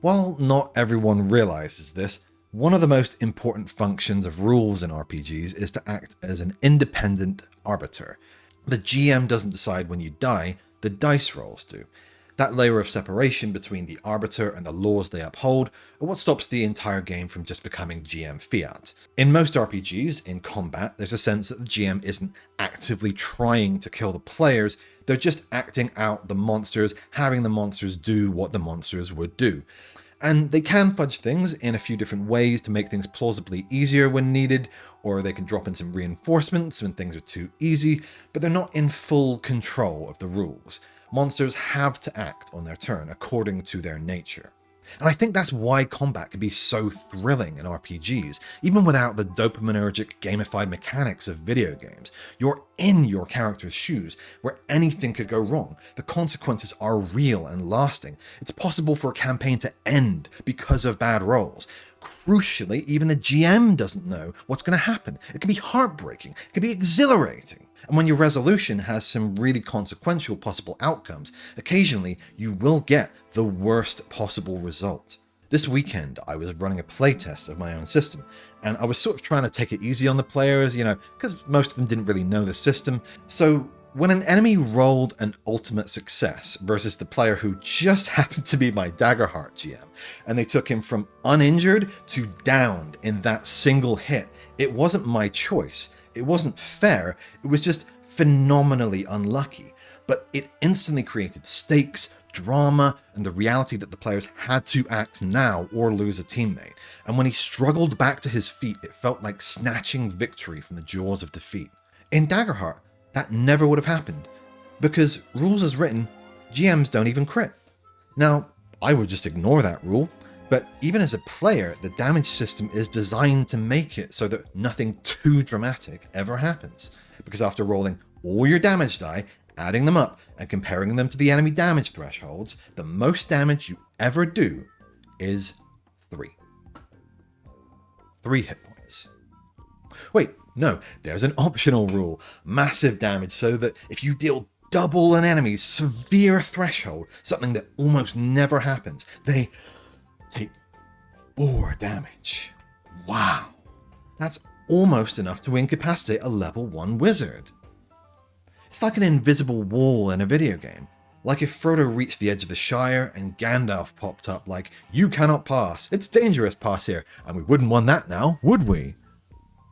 While not everyone realizes this, one of the most important functions of rules in RPGs is to act as an independent arbiter. The GM doesn't decide when you die, the dice rolls do. That layer of separation between the arbiter and the laws they uphold are what stops the entire game from just becoming GM fiat. In most RPGs, in combat, there's a sense that the GM isn't actively trying to kill the players, they're just acting out the monsters, having the monsters do what the monsters would do. And they can fudge things in a few different ways to make things plausibly easier when needed, or they can drop in some reinforcements when things are too easy, but they're not in full control of the rules. Monsters have to act on their turn according to their nature. And I think that's why combat can be so thrilling in RPGs, even without the dopaminergic gamified mechanics of video games. You're in your character's shoes, where anything could go wrong. The consequences are real and lasting. It's possible for a campaign to end because of bad rolls. Crucially, even the GM doesn't know what's going to happen. It can be heartbreaking, it can be exhilarating. And when your resolution has some really consequential possible outcomes, occasionally you will get the worst possible result. This weekend, I was running a playtest of my own system, and I was sort of trying to take it easy on the players, because most of them didn't really know the system. So when an enemy rolled an ultimate success versus the player who just happened to be my Daggerheart GM, and they took him from uninjured to downed in that single hit, it wasn't my choice. It wasn't fair, it was just phenomenally unlucky, but it instantly created stakes, drama, and the reality that the players had to act now or lose a teammate. And when he struggled back to his feet, it felt like snatching victory from the jaws of defeat. In Daggerheart, that never would have happened, because rules as written, GMs don't even crit. Now, I would just ignore that rule, but even as a player, the damage system is designed to make it so that nothing too dramatic ever happens. Because after rolling all your damage die, adding them up, and comparing them to the enemy damage thresholds, the most damage you ever do is 3. 3 hit points. Wait, no, there's an optional rule. Massive damage, so that if you deal double an enemy's severe threshold, something that almost never happens, they take 4 damage. Wow. That's almost enough to incapacitate a level 1 wizard. It's like an invisible wall in a video game. Like if Frodo reached the edge of the Shire and Gandalf popped up like, "You cannot pass. It's dangerous, pass here." And we wouldn't want that now, would we?